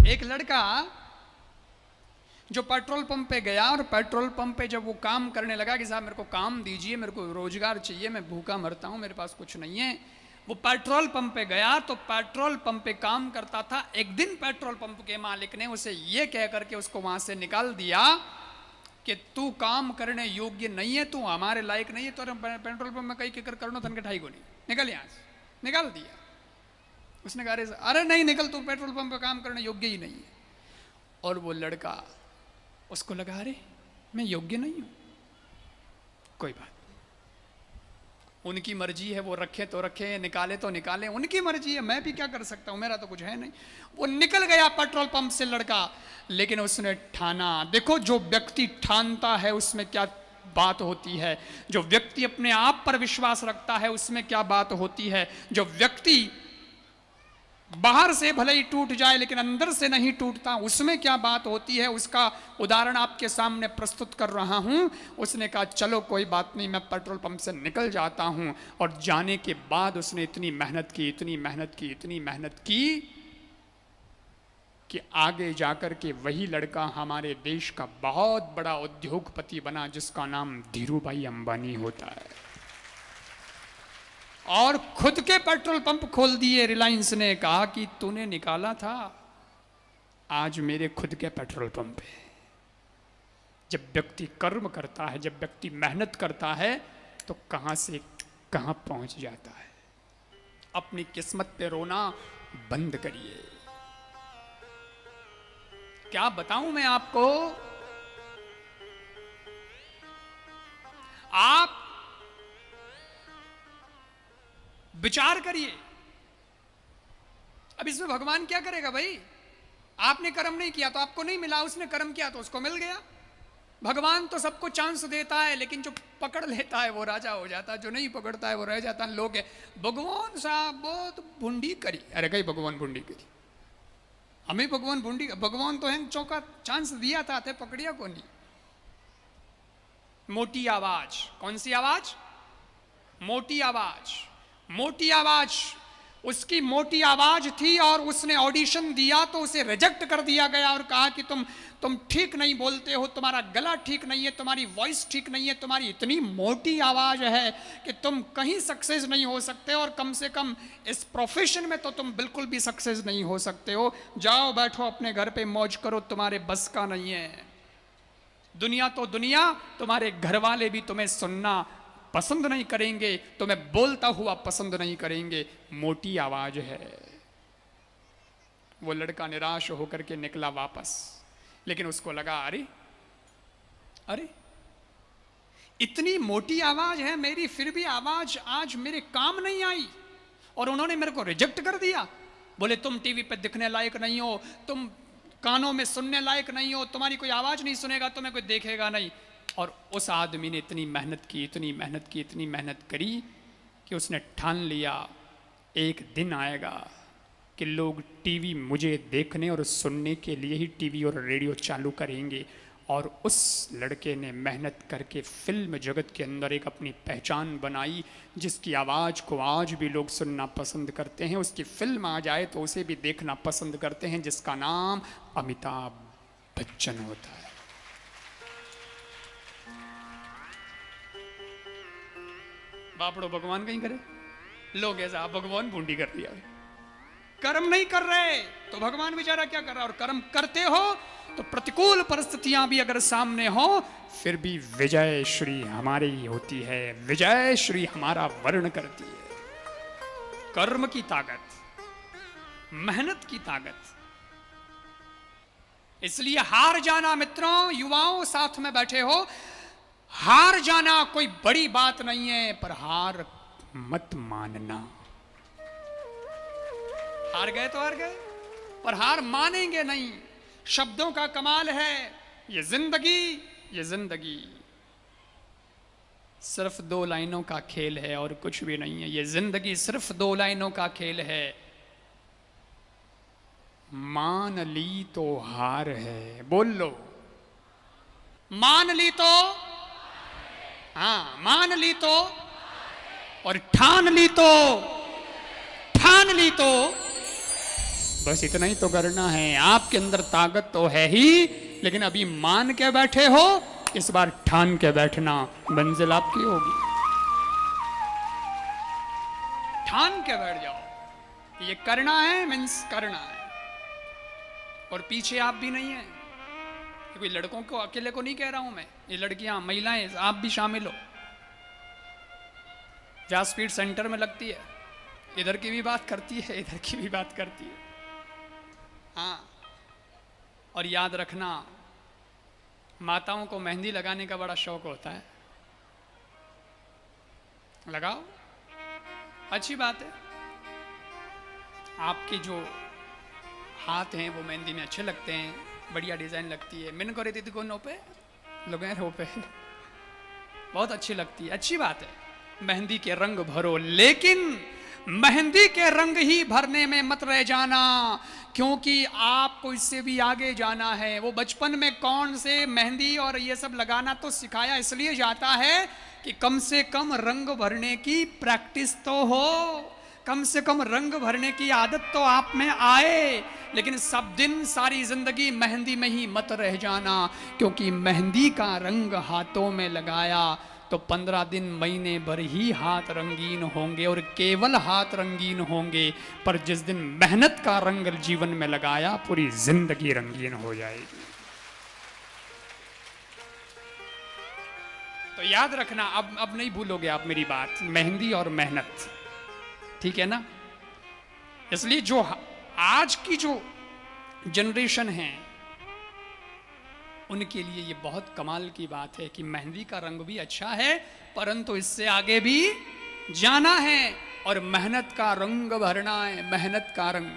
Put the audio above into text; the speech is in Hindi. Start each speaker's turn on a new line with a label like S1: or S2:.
S1: एक लड़का जो पेट्रोल पंप पे गया और पेट्रोल पंप पे जब वो काम करने लगा कि साहब मेरे को काम दीजिए, मेरे को रोजगार चाहिए, मैं भूखा मरता हूँ, मेरे पास कुछ नहीं है। वो पेट्रोल पंप पे गया तो पेट्रोल पंप पे काम करता था। एक दिन पेट्रोल पंप के मालिक ने उसे ये कह करके उसको वहां से निकाल दिया कि तू काम करने योग्य नहीं है, तू हमारे लायक नहीं है, तो पेट्रोल पंप में कहीं किकर करना तन के ढाई को नहीं, निकल यहाँ से। निकाल दिया। उसने कहा अरे नहीं निकल, तू पेट्रोल पंप पे काम करने योग्य ही नहीं है। और वो लड़का, उसको लगा अरे मैं योग्य नहीं हूं, कोई बात, उनकी मर्जी है, वो रखे तो रखे, निकाले तो निकाले, उनकी मर्जी है, मैं भी क्या कर सकता हूं, मेरा तो कुछ है नहीं। वो निकल गया पेट्रोल पंप से लड़का, लेकिन उसने ठाना। देखो जो व्यक्ति ठानता है उसमें क्या बात होती है, जो व्यक्ति अपने आप पर विश्वास रखता है उसमें क्या बात होती है। जो व्यक्ति बाहर से भले ही टूट जाए लेकिन अंदर से नहीं टूटता, उसमें क्या बात होती है, उसका उदाहरण आपके सामने प्रस्तुत कर रहा हूं। उसने कहा चलो कोई बात नहीं, मैं पेट्रोल पंप से निकल जाता हूं। और जाने के बाद उसने इतनी मेहनत की, इतनी मेहनत की, इतनी मेहनत की कि आगे जाकर के वही लड़का हमारे देश का बहुत बड़ा उद्योगपति बना, जिसका नाम धीरूभाई अंबानी होता है। और खुद के पेट्रोल पंप खोल दिए। रिलायंस ने कहा कि तूने निकाला था, आज मेरे खुद के पेट्रोल पंप है। जब व्यक्ति कर्म करता है, जब व्यक्ति मेहनत करता है, तो कहां से कहां पहुंच जाता है। अपनी किस्मत पे रोना बंद करिए। क्या बताऊं मैं आपको, आप विचार करिए। अब इसमें भगवान क्या करेगा भाई? आपने कर्म नहीं किया तो आपको नहीं मिला, उसने कर्म किया तो उसको मिल गया। भगवान तो सबको चांस देता है, लेकिन जो पकड़ लेता है वो राजा हो जाता है, जो नहीं पकड़ता है वो रह जाता है। लोग है भगवान साहब बहुत भुंडी करी, अरे कहीं भगवान भुंडी करी, हमें भगवान भुंडी, भगवान तो है चौका चांस दिया था, थे पकड़िया को नहीं। मोटी आवाज, कौन सी आवाज? मोटी आवाज। मोटी आवाज, उसकी मोटी आवाज थी और उसने ऑडिशन दिया तो उसे रिजेक्ट कर दिया गया और कहा कि तुम ठीक नहीं बोलते हो, तुम्हारा गला ठीक नहीं है, तुम्हारी वॉइस ठीक नहीं है, तुम्हारी इतनी मोटी आवाज है कि तुम कहीं सक्सेस नहीं हो सकते, और कम से कम इस प्रोफेशन में तो तुम बिल्कुल भी सक्सेस नहीं हो सकते हो। जाओ बैठो अपने घर पे मौज करो, तुम्हारे बस का नहीं है। दुनिया तो दुनिया, तुम्हारे घर वाले भी तुम्हें सुनना पसंद नहीं करेंगे, तुम्हें बोलता हुआ पसंद नहीं करेंगे। मोटी आवाज है। वो लड़का निराश होकर के निकला वापस, लेकिन उसको लगा अरे अरे इतनी मोटी आवाज है मेरी, फिर भी आवाज आज मेरे काम नहीं आई और उन्होंने मेरे को रिजेक्ट कर दिया। बोले तुम टीवी पे दिखने लायक नहीं हो, तुम कानों में सुनने लायक नहीं हो, तुम्हारी कोई आवाज नहीं सुनेगा, तुम्हें कोई देखेगा नहीं। और उस आदमी ने इतनी मेहनत की, इतनी मेहनत की, इतनी मेहनत करी कि उसने ठान लिया एक दिन आएगा कि लोग टीवी मुझे देखने और सुनने के लिए ही टीवी और रेडियो चालू करेंगे। और उस लड़के ने मेहनत करके फिल्म जगत के अंदर एक अपनी पहचान बनाई, जिसकी आवाज़ को आज भी लोग सुनना पसंद करते हैं। उसकी फिल्म आ जाए तो उसे भी देखना पसंद करते हैं, जिसका नाम अमिताभ बच्चन होता है। बापड़ो भगवान कहीं करे, लोग ऐसा भगवान बूंदी कर दिया। कर्म नहीं कर रहे तो भगवान बेचारा क्या कर रहा है, और कर्म करते हो तो प्रतिकूल परिस्थितियां भी अगर सामने हो फिर भी विजय श्री हमारी ही होती है, विजय श्री हमारा वर्ण करती है। कर्म की ताकत, मेहनत की ताकत। इसलिए हार जाना मित्रों, युवाओं साथ में बैठे हो, हार जाना कोई बड़ी बात नहीं है, पर हार मत मानना। हार गए तो हार गए, पर हार मानेंगे नहीं। शब्दों का कमाल है। ये जिंदगी सिर्फ 2 लाइनों का खेल है और कुछ भी नहीं है। ये जिंदगी सिर्फ 2 लाइनों का खेल है। मान ली तो हार है, बोल लो। मान ली तो, हाँ मान ली तो, और ठान ली तो, ठान ली तो बस इतना ही तो करना है। आपके अंदर ताकत तो है ही, लेकिन अभी मान के बैठे हो, इस बार ठान के बैठना, मंजिल आपकी होगी। ठान के बैठ जाओ, ये करना है, मीन्स करना है। और पीछे आप भी नहीं है, कोई लड़कों को अकेले को नहीं कह रहा हूं मैं, ये लड़कियां, महिलाएं, आप भी शामिल हो। व्यासपीठ सेंटर में लगती है, इधर की भी बात करती है, इधर की भी बात करती है। हाँ, और याद रखना, माताओं को मेहंदी लगाने का बड़ा शौक होता है, लगाओ, अच्छी बात है। आपके जो हाथ हैं वो मेहंदी में अच्छे लगते हैं, बढ़िया डिजाइन लगती है। मैंने करे थी कौन पे लोग पे बहुत अच्छी लगती है, अच्छी बात है। मेहंदी के रंग भरो, लेकिन मेहंदी के रंग ही भरने में मत रह जाना, क्योंकि आपको इससे भी आगे जाना है। वो बचपन में कौन से मेहंदी और ये सब लगाना तो सिखाया इसलिए जाता है कि कम से कम रंग भरने की प्रैक्टिस तो हो, कम से कम रंग भरने की आदत तो आप में आए। लेकिन सब दिन सारी जिंदगी मेहंदी में ही मत रह जाना, क्योंकि मेहंदी का रंग हाथों में लगाया तो 15 दिन, महीने भर ही हाथ रंगीन होंगे, और केवल हाथ रंगीन होंगे, पर जिस दिन मेहनत का रंग जीवन में लगाया, पूरी जिंदगी रंगीन हो जाएगी। तो याद रखना, अब नहीं भूलोगे आप मेरी बात, मेहंदी और मेहनत, ठीक है ना। इसलिए जो आज की जो जनरेशन है, उनके लिए ये बहुत कमाल की बात है कि मेहंदी का रंग भी अच्छा है, परंतु इससे आगे भी जाना है और मेहनत का रंग भरना है, मेहनत का रंग।